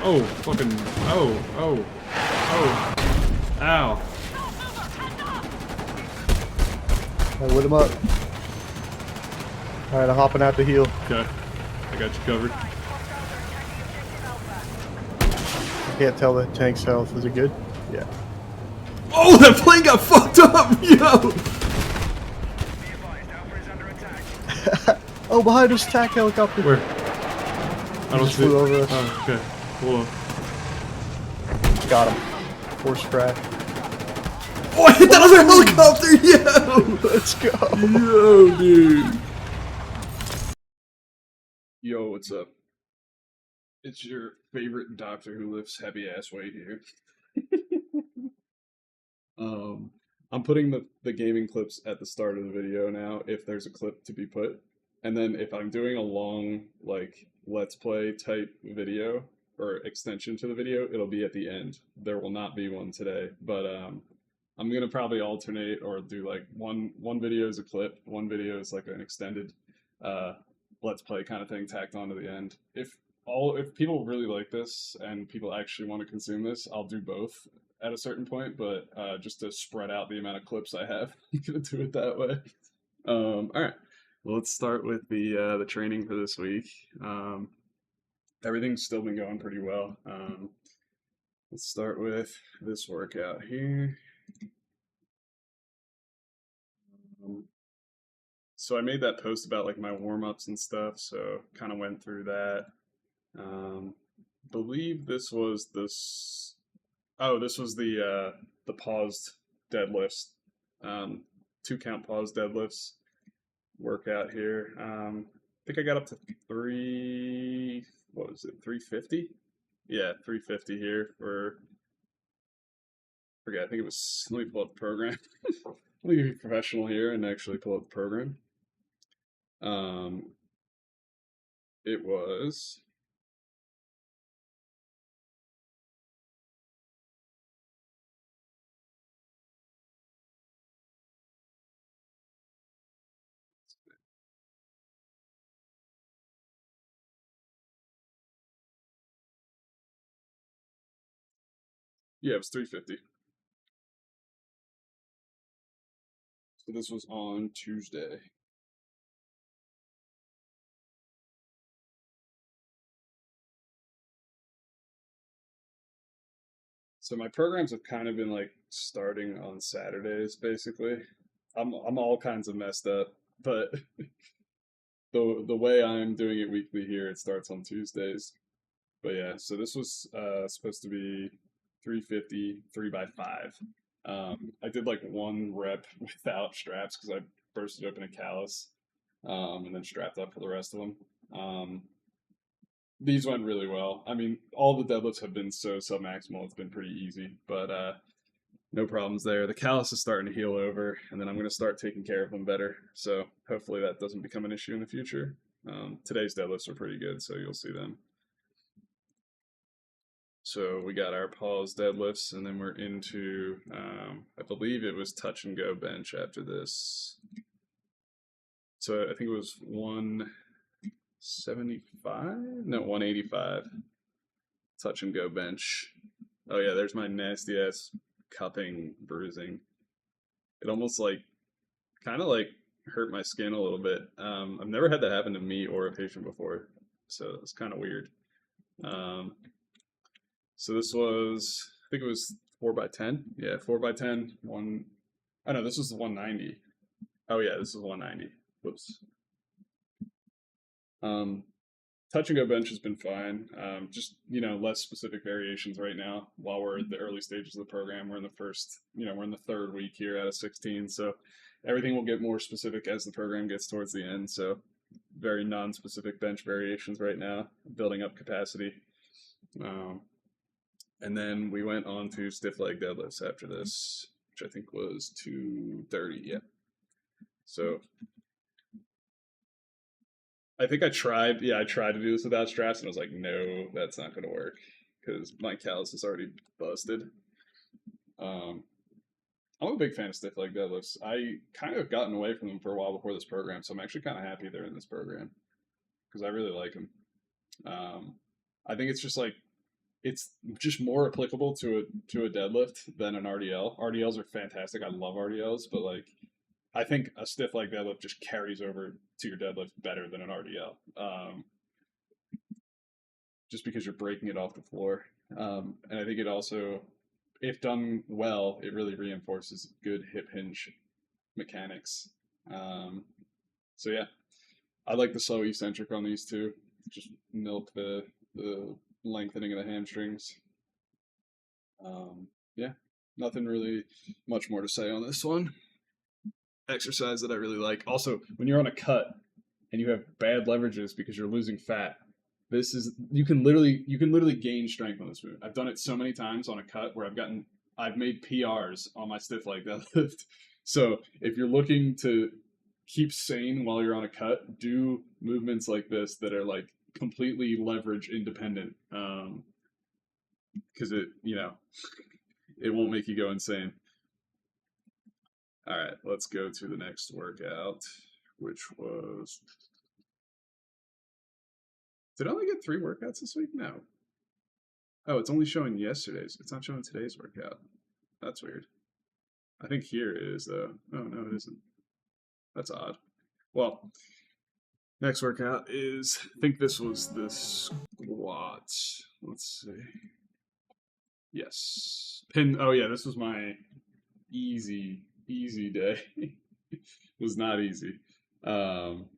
Oh, fucking, oh, ow. I lit him up. Alright, I'm hopping out to heal. Okay, I got you covered. I can't tell the tank's health. Is it good? Yeah. Oh, that plane got fucked up, yo! Oh, behind us, attack helicopter. Where? I don't just see flew it. over us. Oh, okay. Hold on. Got him. Force crash. Oh, I hit that other helicopter, yo! Let's go. Yo, dude. Yo, what's up? It's your favorite doctor who lifts heavy ass weight here. I'm putting the gaming clips at the start of the video now, if there's a clip to be put. And then if I'm doing a long, like, let's play type video or extension to the video, it'll be at the end. There will not be one today, but I'm gonna probably alternate or do like one video is a clip, one video is like an extended let's play kind of thing tacked onto the end. If people really like this and people actually want to consume this, I'll do both at a certain point, but just to spread out the amount of clips I have, I'm gonna do it that way. All right, well, let's start with the training for this week. Everything's still been going pretty well. Let's start with this workout here. So I made that post about like my warm-ups and stuff, so kind of went through that. Believe this was this. Oh, this was the paused deadlifts, 2 count paused deadlifts workout here. I think I got up to what was it, 350? Yeah, 350 here for. Forget, I think it was. Let me pull up the program. Let me be professional here and actually pull up the program. It was. Yeah, it was 350. So this was on Tuesday. So my programs have kind of been like starting on Saturdays, basically. I'm all kinds of messed up, but the way I'm doing it weekly here, it starts on Tuesdays. But yeah, so this was supposed to be 350, 3x5. I did like 1 rep without straps because I bursted open a callus, and then strapped up for the rest of them. These went really well. I mean, all the deadlifts have been so submaximal, it's been pretty easy, but no problems there. The callus is starting to heal over, and then I'm going to start taking care of them better. So hopefully that doesn't become an issue in the future. Today's deadlifts are pretty good, so you'll see them. So we got our pause deadlifts, and then we're into, I believe it was touch and go bench after this. So I think it was 175? No, 185. Touch and go bench. Oh yeah, there's my nasty ass cupping bruising. It almost like, kind of like hurt my skin a little bit. I've never had that happen to me or a patient before, so it's kind of weird. So this was, I think it was 4x10. Yeah, 4x10. Oh no, this was the 190. Oh yeah, this is 190. Whoops. Touch and go bench has been fine. Just, less specific variations right now while we're at the early stages of the program. We're in the first, we're in the 3rd week here out of 16. So everything will get more specific as the program gets towards the end. So very non-specific bench variations right now, building up capacity. And then we went on to stiff leg deadlifts after this, which I think was 230. Yeah. So I think I tried to do this without straps, and I was like, no, that's not going to work because my callus is already busted. I'm a big fan of stiff leg deadlifts. I kind of gotten away from them for a while before this program, so I'm actually kind of happy they're in this program because I really like them. I think it's just like it's just more applicable to a deadlift than an RDL. RDLs are fantastic. I love RDLs, but like I think a stiff leg deadlift just carries over to your deadlift better than an RDL. Just because you're breaking it off the floor. And I think it also, if done well, it really reinforces good hip hinge mechanics. Um, so yeah, I like the slow eccentric on these two. Just milk the lengthening of the hamstrings. Yeah, nothing really much more to say on this one. Exercise that I really like. Also, when you're on a cut and you have bad leverages because you're losing fat, this is you can literally gain strength on this move. I've done it so many times on a cut where I've made PRs on my stiff leg deadlift. So if you're looking to keep sane while you're on a cut, do movements like this that are like completely leverage independent. Because it won't make you go insane. All right, let's go to the next workout, which was. Did I only get 3 workouts this week? No. Oh, it's only showing yesterday's. It's not showing today's workout. That's weird. I think here it is, though. Oh, no, it isn't. That's odd. Well, next workout is, I think this was the squats. Let's see. Yes. Oh yeah, this was my easy day. It was not easy. Um,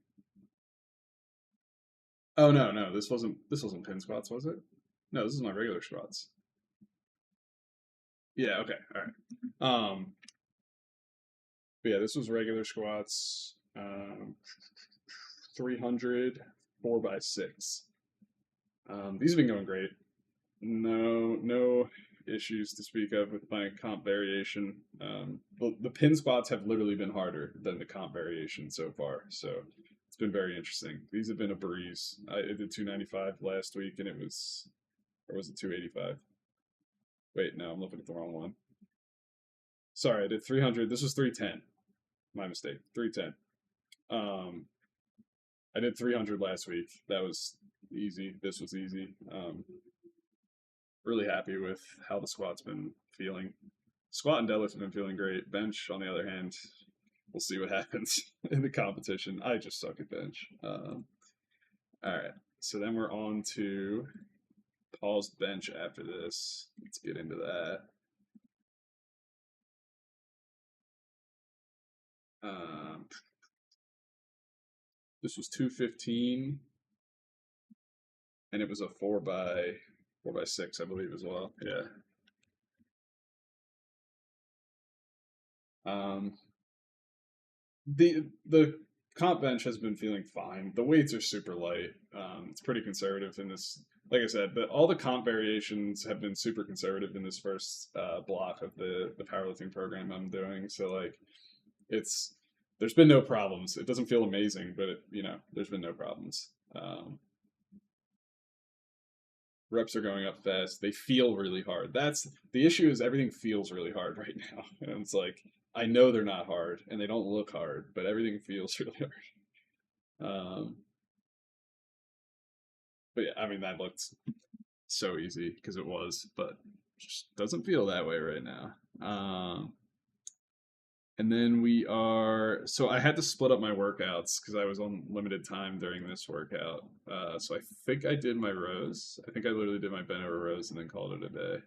oh no, this wasn't pin squats, was it? No, this is my regular squats. Yeah, okay, all right. But yeah, this was regular squats. 300, 4x6. These have been going great. No issues to speak of with my comp variation. The pin squats have literally been harder than the comp variation so far, so it's been very interesting. These have been a breeze. I did 295 last week, and or was it 285? Wait, no, I'm looking at the wrong one. Sorry, I did 300. This was 310. My mistake. 310. Um, I did 300 last week. That was easy. This was easy. Really happy with how the squat's been feeling. Squat and deadlift have been feeling great. Bench, on the other hand, we'll see what happens in the competition. I just suck at bench. All right, so then we're on to paused bench after this. Let's get into that. This was 215, and it was a 4x6, I believe, as well. Yeah. The comp bench has been feeling fine. The weights are super light. It's pretty conservative in this. Like I said, all the comp variations have been super conservative in this first block of the powerlifting program I'm doing. So like, there's been no problems. It doesn't feel amazing, but there's been no problems. Reps are going up fast. They feel really hard. That's the issue. Is everything feels really hard right now, and it's like I know they're not hard and they don't look hard, but everything feels really hard. But yeah, I mean that looked so easy because it was, but just doesn't feel that way right now. And then so I had to split up my workouts because I was on limited time during this workout. So I think I did my rows. I think I literally did my bent over rows and then called it a day.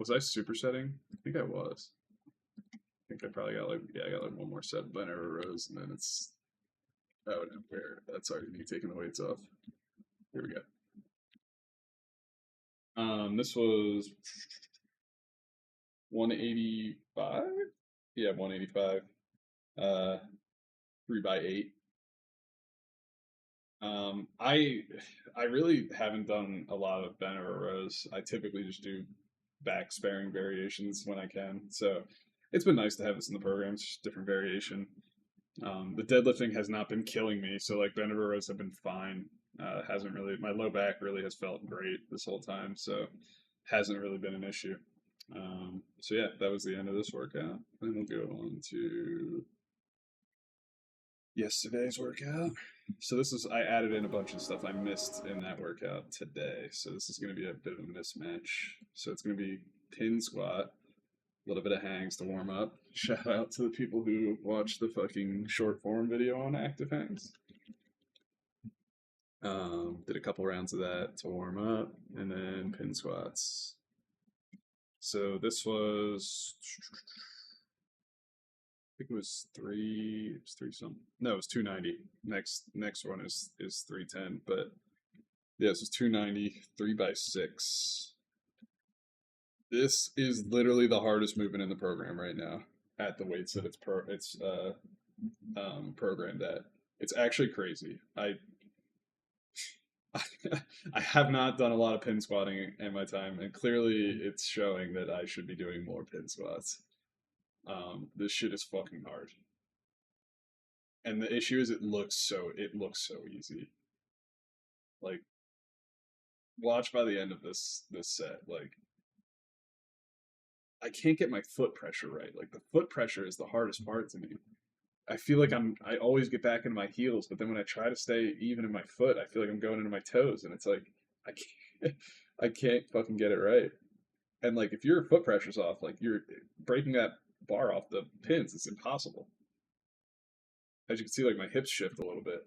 Was I supersetting? I think I was. I think I probably got I got like one more set of bent over rows and then it's, oh no, that's already me taking the weights off. Here we go. This was 185. Yeah, 185. 3x8. I really haven't done a lot of bent over rows. I typically just do back sparing variations when I can. So it's been nice to have this in the program. It's just different variation. The deadlifting has not been killing me, so like bent over rows have been fine. Hasn't really, my low back really has felt great this whole time, so hasn't really been an issue. So yeah, that was the end of this workout. Then we'll go on to yesterday's workout. So this is I added in a bunch of stuff I missed in that workout today. So this is going to be a bit of a mismatch. So it's going to be pin squat, a little bit of hangs to warm up. Shout out to the people who watched the fucking short form video on active hangs. Did a couple rounds of that to warm up, and then pin squats. So this was, I think it was three. It was three something. No, it was 290. Next one is 310. But yeah, this is 290, 3x6. This is literally the hardest movement in the program right now at the weights that it's programmed at. It's actually crazy. I have not done a lot of pin squatting in my time, and clearly it's showing that I should be doing more pin squats. This shit is fucking hard, and the issue is it looks so easy. Like, watch by the end of this set, like I can't get my foot pressure right. Like the foot pressure is the hardest part to me. I feel like I always get back into my heels, but then when I try to stay even in my foot, I feel like I'm going into my toes, and it's like I can't I can't fucking get it right. And like if your foot pressure's off, like you're breaking that bar off the pins, it's impossible. As you can see, like my hips shift a little bit.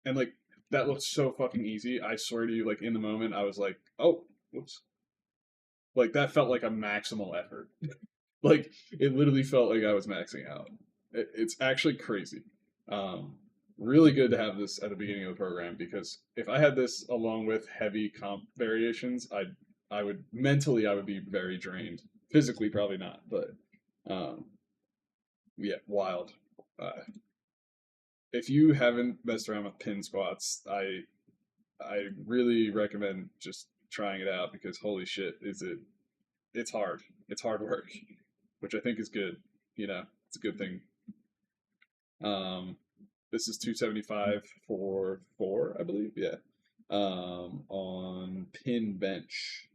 And like that looks so fucking easy. I swear to you, like in the moment I was like, oh, whoops. Like that felt like a maximal effort. Like it literally felt like I was maxing out. It's actually crazy. Um, really good to have this at the beginning of the program because if I had this along with heavy comp variations, I would mentally I would be very drained. Physically, probably not, but um, yeah, wild. Uh, if you haven't messed around with pin squats, I really recommend just trying it out because holy shit, is it? It's hard. It's hard work, which I think is good. You know, it's a good thing. Um, this is 275 for four, I believe. Yeah. On pin bench.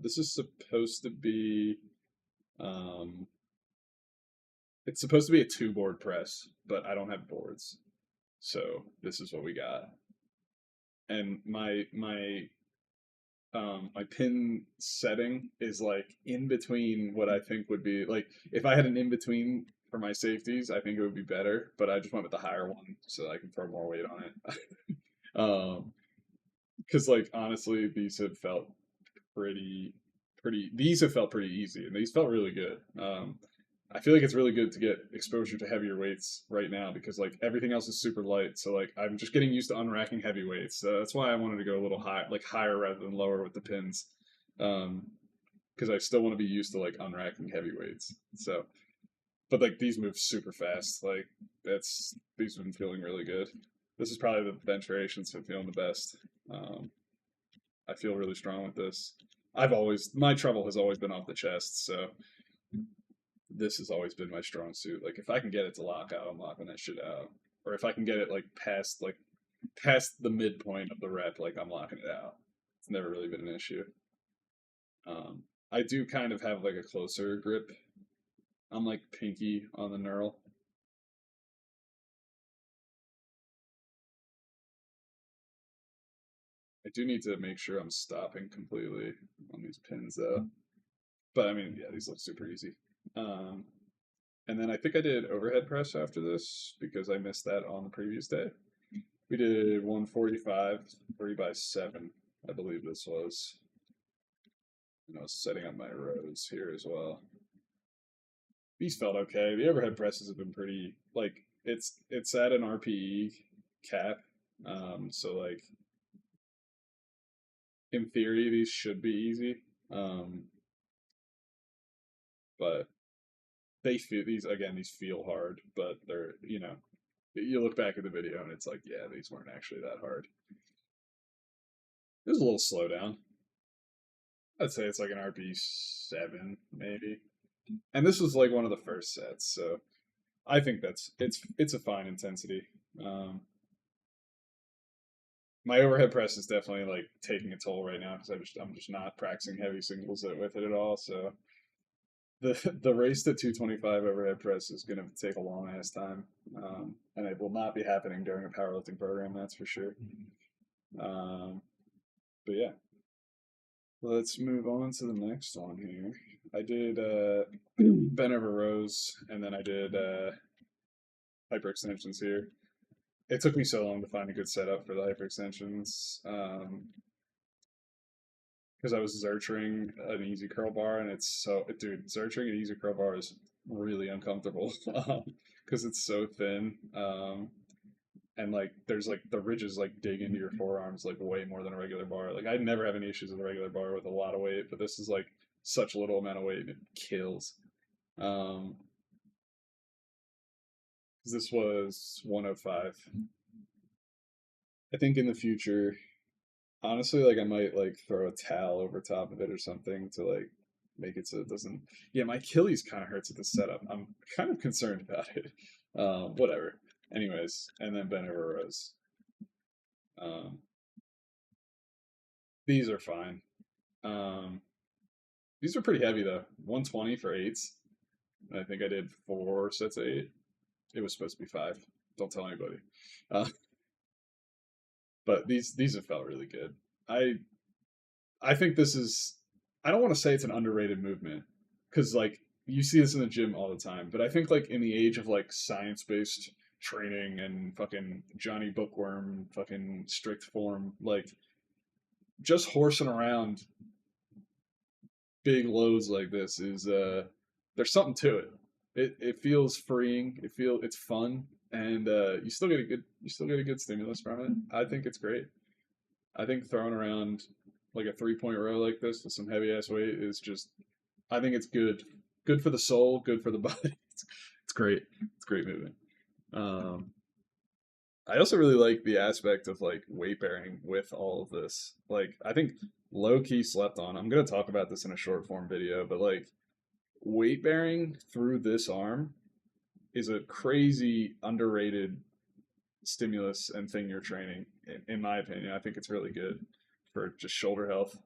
This is supposed to be um, it's supposed to be a two board press, but I don't have boards, so this is what we got. And my pin setting is like in between what I think would be like if I had an in between for my safeties, I think it would be better. But I just went with the higher one so I can throw more weight on it. Because like honestly, these have felt pretty These have felt pretty easy, and these felt really good. I feel like it's really good to get exposure to heavier weights right now because like everything else is super light. So like I'm just getting used to unracking heavy weights. That's why I wanted to go a little high, like higher rather than lower with the pins, because I still want to be used to like unracking heavy weights. So, but like these move super fast. Like these have been feeling really good. This is probably the bench variations been feeling the best. Um, I feel really strong with this. My trouble has always been off the chest, so this has always been my strong suit. Like if I can get it to lock out, I'm locking that shit out. Or if I can get it like past the midpoint of the rep, like I'm locking it out. It's never really been an issue. I do kind of have like a closer grip. I'm like pinky on the knurl. I do need to make sure I'm stopping completely on these pins though. But I mean, yeah, these look super easy. Um, and then I think I did overhead press after this because I missed that on the previous day. We did 145, 3x7, I believe this was. And I was setting up my rows here as well. These felt okay. The overhead presses have been pretty like it's at an RPE cap. So like in theory these should be easy. But they feel these feel hard, but they're you look back at the video and it's like, yeah, these weren't actually that hard. It was a little slowdown. I'd say it's like an RP7 maybe. And this was like one of the first sets, so I think it's a fine intensity. Um, my overhead press is definitely like taking a toll right now because I'm just not practicing heavy singles with it at all. So the race to 225 overhead press is going to take a long ass time, and it will not be happening during a powerlifting program. That's for sure. Um, but yeah, let's move on to the next one here. I did bent over rows, and then I did hyperextensions here. It took me so long to find a good setup for the hyperextensions. Because I was zerchering an easy curl bar, and it's so, dude, zerchering an easy curl bar is really uncomfortable because it's so thin. And like there's like the ridges like dig into your forearms like way more than a regular bar. Like I never have any issues with a regular bar with a lot of weight, but this is like such a little amount of weight, it kills. Um, 'Cause this was 105. I think in the future, honestly, like I might like throw a towel over top of it or something to like make it so it doesn't. Yeah, my Achilles kind of hurts at this setup. I'm kind of concerned about it. Whatever. Anyways, and then bent over rows. Um, these are fine. Um, these are pretty heavy though. 120 for eights. And I think I did 4 sets of 8. It was supposed to be 5. Don't tell anybody. Uh, but these have felt really good. I I think this is. I don't want to say it's an underrated movement because like you see this in the gym all the time, but I think like in the age of like science based training and fucking Johnny Bookworm, fucking strict form, like just horsing around big loads like this is there's something to it. It feels freeing. It's fun, and you still get a good stimulus from it. I think it's great. I think throwing around like a 3 point row like this with some heavy ass weight is just. I think it's good. Good for the soul. Good for the body. It's great. It's great movement. Um, I also really like the aspect of like weight bearing with all of this. Like I think low key slept on. I'm gonna talk about this in a short form video, but like weight bearing through this arm is a crazy underrated stimulus and thing you're training. In my opinion, I think it's really good for just shoulder health.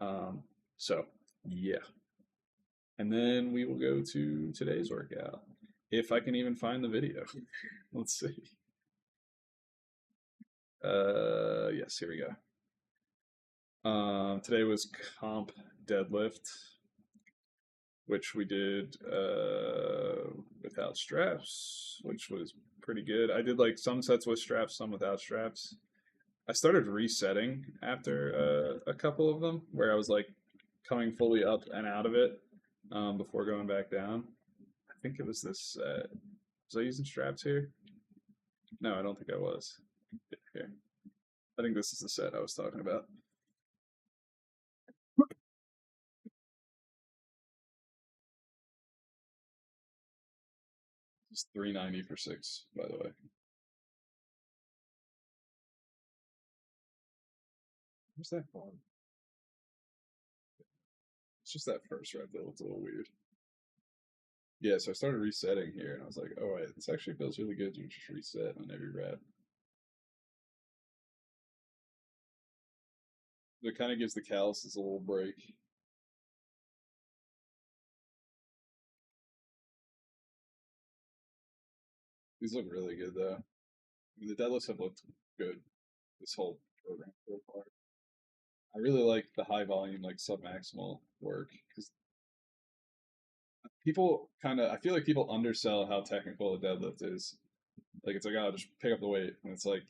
Um, so yeah, and then we will go to today's workout if I can even find the video. Let's see. Yes, here we go. Today was comp deadlift, which we did without straps, which was pretty good. I did like some sets with straps, some without straps. I started resetting after a couple of them where I was like coming fully up and out of it before going back down. I think it was this. Was I using straps here? No, I don't think I was. Here. I think this is the set I was talking about. It's 390 for 6, by the way. Where's that from? It's just that first rep that looks a little weird. Yeah, so I started resetting here, and I was like, oh, wait, this actually feels really good to just reset on every rep. It kind of gives the calluses a little break. These look really good, though. I mean, the deadlifts have looked good this whole program so far. I really like the high volume, like submaximal work because I feel like people undersell how technical a deadlift is. Like it's like, oh, just pick up the weight, and it's like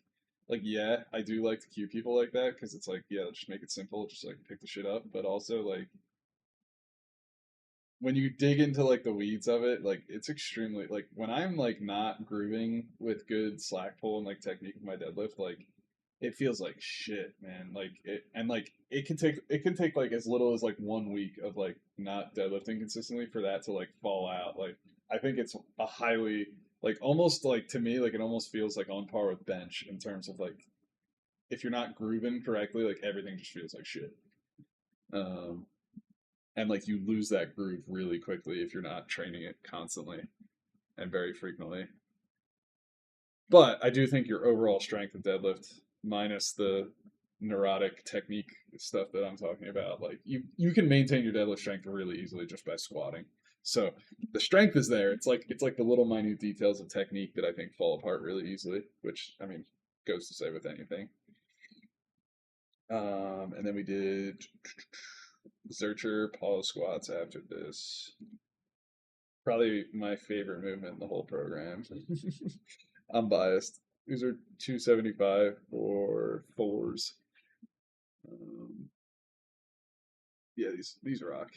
yeah, I do like to cue people like that because it's like, yeah, just make it simple, just like pick the shit up. But also like when you dig into like the weeds of it, like it's extremely like when I'm like not grooving with good slack pull and like technique with my deadlift, like it feels like shit, man. Like it and like it can take like as little as like 1 week of like not deadlifting consistently for that to like fall out. Like I think it's a highly like almost like to me like it almost feels like on par with bench in terms of like if you're not grooving correctly, like everything just feels like shit. Um, and like you lose that groove really quickly if you're not training it constantly and very frequently. But I do think your overall strength of deadlift, minus the neurotic technique stuff that I'm talking about, like you can maintain your deadlift strength really easily just by squatting. So the strength is there. It's like the little minute details of technique that I think fall apart really easily, which I mean goes to say with anything. And then we did Zercher pause squats after this. Probably my favorite movement in the whole program. I'm biased. These are 275 for fours. Um, yeah, these rock.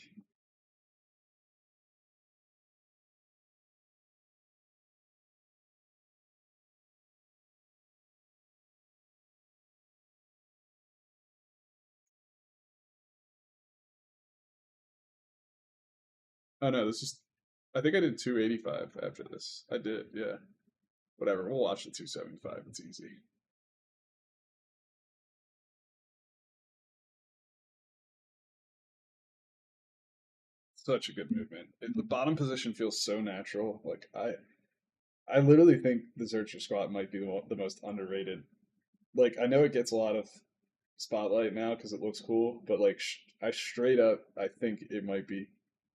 Oh no, this is. I think I did 285 after this. I did, yeah. Whatever. We'll watch the 275. It's easy. Such a good movement. The bottom position feels so natural. Like I literally think the Zercher squat might be the most underrated. Like I know it gets a lot of spotlight now because it looks cool, but like I straight up I think it might be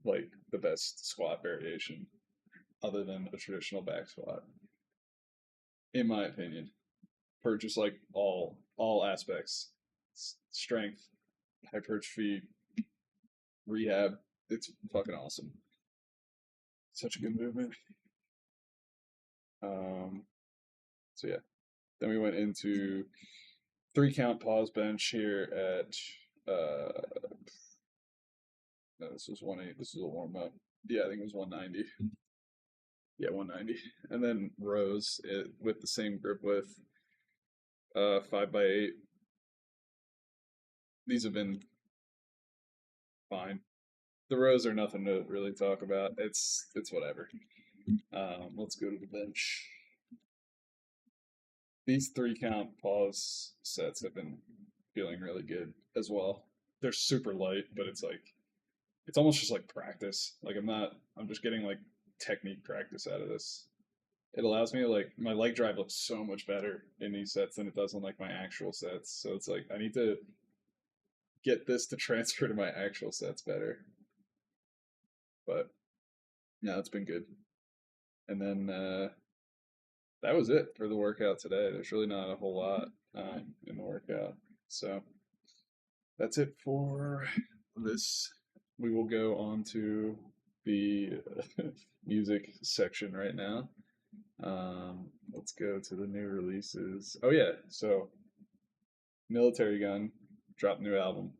like the best squat variation other than a traditional back squat, in my opinion, for just like all aspects, strength, hypertrophy, rehab. It's fucking awesome. Such a good movement. Um, so yeah, then we went into 3 count pause bench here at no, this was 180. This is a warm up. Yeah, I think it was 190. Yeah, 190. And then rows with the same grip width, 5 by 8. These have been fine. The rows are nothing to really talk about. It's whatever. Let's go to the bench. These 3 count pause sets have been feeling really good as well. They're super light, but it's almost just like practice. Like I'm just getting like technique practice out of this. It allows me to like my leg drive looks so much better in these sets than it does on like my actual sets. So it's like I need to get this to transfer to my actual sets better. But yeah, it's been good. And then that was it for the workout today. There's really not a whole lot in the workout. So that's it for this. We will go on to the music section right now. Let's go to the new releases. Oh yeah, so Military Gun dropped a new album.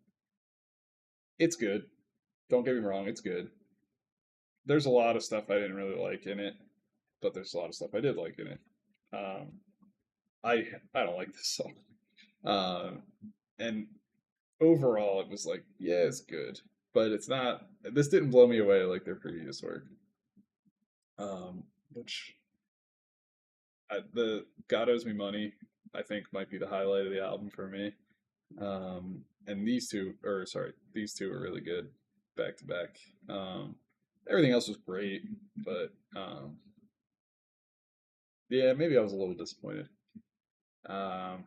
It's good. Don't get me wrong, it's good. There's a lot of stuff I didn't really like in it, but there's a lot of stuff I did like in it. Um, I don't like this song. Um, and overall, it was like, yeah, it's good, but it's not. This didn't blow me away like their previous work. Which the God Owes Me Money, I think, might be the highlight of the album for me. And these two are really good back to back. Everything else was great, but yeah, maybe I was a little disappointed. Um,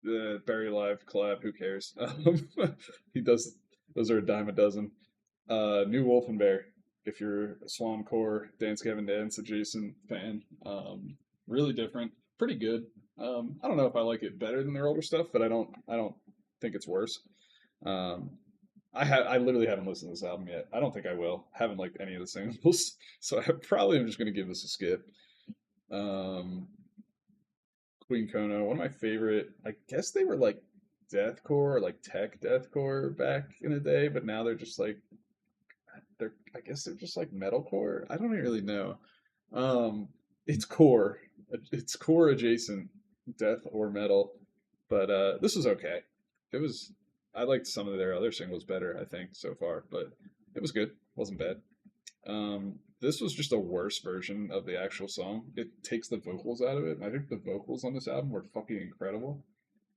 the Barry Live collab, who cares? He does. Those are a dime a dozen. New Wolf and Bear. If you're a Swan Core, Dance Gavin Dance adjacent fan, really different, pretty good. I don't know if I like it better than their older stuff, but I don't think it's worse. Um, I literally haven't listened to this album yet. I don't think I will. Haven't liked any of the singles, so I probably am just gonna give this a skip. Um, Queen Kono, one of my favorite. I guess they were like deathcore or like tech deathcore back in the day, but now they're just like I guess they're just like metalcore. I don't really know. Um, it's core. It's core adjacent, death or metal. But this was okay. It was. I liked some of their other singles better, I think, so far. But it was good. Wasn't bad. This was just a worse version of the actual song. It takes the vocals out of it. I think the vocals on this album were fucking incredible.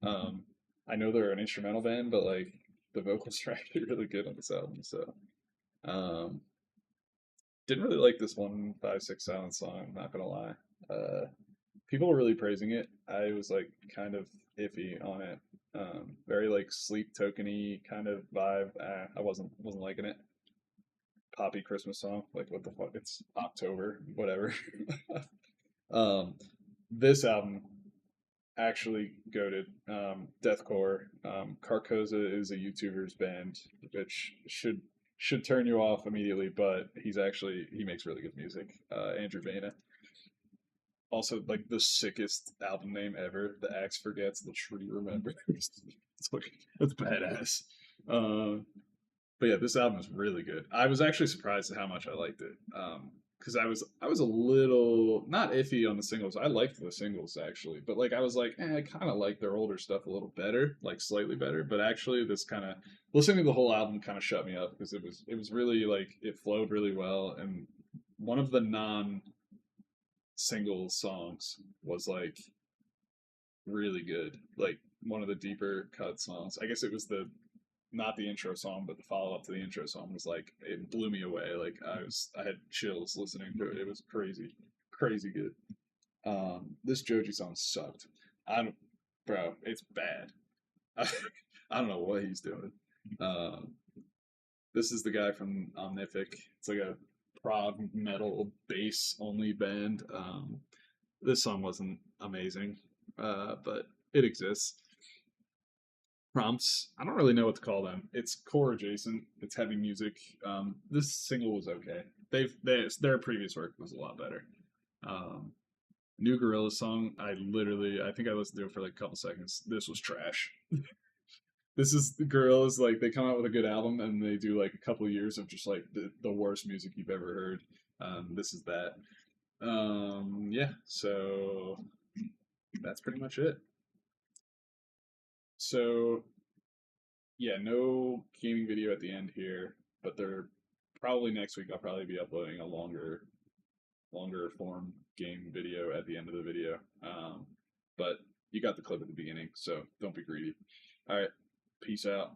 Um, I know they're an instrumental band, but like the vocals are actually really good on this album. So um, didn't really like this 156 Silent song, I'm not gonna lie. People were really praising it. I was like kind of iffy on it. Very like sleep tokeny kind of vibe. I wasn't liking it. poppy Christmas song. Like what the fuck? It's October, whatever. um, this album actually goated. Deathcore. Carcosa is a YouTuber's band, which should turn you off immediately, but he makes really good music. Andrew Baina. Also, like the sickest album name ever. The axe forgets, the tree remembers. It's badass. Uh, but yeah, this album is really good. I was actually surprised at how much I liked it. Because I was a little not iffy on the singles. I liked the singles actually, but like I was like, I kind of like their older stuff a little better, like slightly better. But actually, this kind of listening to the whole album kind of shut me up because it was really like it flowed really well, and one of the non single songs was like really good, like one of the deeper cut songs. I guess it was the not the intro song, but the follow up to the intro song was like it blew me away. Like I had chills listening to it. It was crazy, crazy good. This Joji song sucked. I don't, bro, it's bad. I don't know what he's doing. Um, this is the guy from Omnific. It's like a prog metal bass only band. This song wasn't amazing, but it exists. Prompts. I don't really know what to call them. It's core adjacent. It's heavy music. This single was okay. Their previous work was a lot better. Um, New Gorilla song. I think I listened to it for like a couple seconds. This was trash. This is the Gorillas, like they come out with a good album and they do like a couple years of just like the worst music you've ever heard. This is that. Yeah, so that's pretty much it. So yeah, no gaming video at the end here, but they're probably next week. I'll probably be uploading a longer form game video at the end of the video. But you got the clip at the beginning, so don't be greedy. All right, peace out.